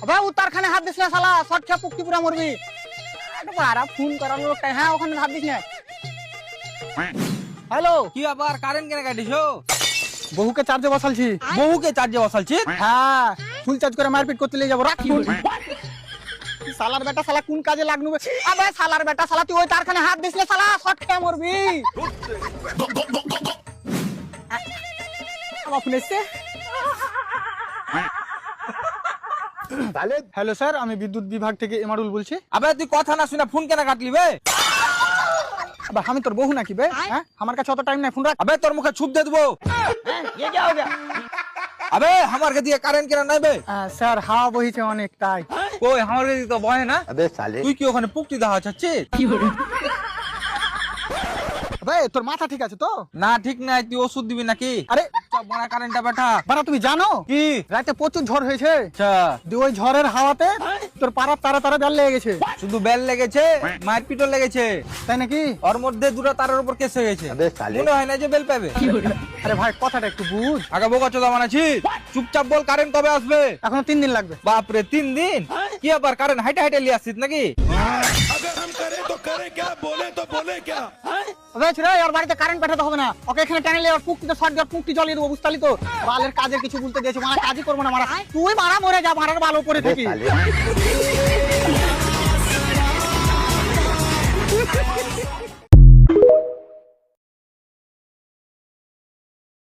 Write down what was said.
अबे उतारखाने हाथ दिस ना साला शॉट खेप पुक्ति पूरा मरबी बारा फोन करानो लोग হ্যাঁ ওখানে হাত দিস না হ্যালো কি আবার কারেন্ট কেন কাটিছো? বহুকে চার্জে বসালছি বহুকে চার্জে বসালছি। হ্যাঁ ফুল চার্জ করে মারপিট করতে নিয়ে যাব রাখ ফোন সালার বেটা সালা কোন কাজে লাগনু আবে সালার বেটা সালা তুই ওই তারখানে হাত দিস না সালা শট খেয়ে মরবি আমার ফোন এসছে হ্যালো স্যার আমি বিদ্যুৎ বিভাগ থেকে এমারুল বলছি আবে তুই কথা না শুনে ফোন কেন কাটলি বে? আবে আমি তোর বহু নাকি বে হ্যাঁ আমার কাছে অত টাইম নাই ফোন রাখ আবে তোর মুখে ছুপ দিয়ে দেবো। ये क्या हो गया আবে আমার কে দিয়ে কারেন্ট কেন নাই বে? স্যার হাওয়া বহিছে অনেক তাই কই আমার কে তো বহে না। अबे साले তুই কি ওখানে পুকটি দেখা চাচ্ছিস? আবে তোর মাথা ঠিক আছে তো না ঠিক নাই, তুই ওষুধ দিবি নাকি? আরে সব বড় কারেন্টটা বেটা বাড়া তুমি জানো কি? রাতে প্রচুর ঝড় হয়েছে আচ্ছা দিয়ে ওই ঝড়ের হাওয়াতে তোর পাড়ার তারা তারা জল লেগে গেছে শুধু বেল লেগেছে, মারপিটও লেগেছে, তাই নাকি ওর মধ্যে দুটো তারের উপর কেস হয়ে গেছে। अबे साले মনে হয় না যে বেল পাবে। আরে ভাই কথাটা একটু বুঝ আগে বোকা চোদা বানাচ্ছিস? চুপচাপ বল কারেন্ট কবে আসবে? এখনো 3 দিন লাগবে বাপরে 3 দিন? কি আবার কারেন্ট হাইটে হাইটে লিয়ে আসছিস নাকি? अगर हम करें तो करें क्या, बोले तो बोले क्या। আবে রে আর বাড়িতে কারেন্ট পাঠাতে হবে না ওকে এখানে টানেলে আর পুকটিতে শর্ট দিয়ে পুকটি জ্বালিয়ে দেবো বুঝতালি তো বালের কাজের কিছু বলতে দিয়েছে মারা কাজই করবো না মারা তুই মারা মরে যা মারার ভালো করে अबे থাকি साले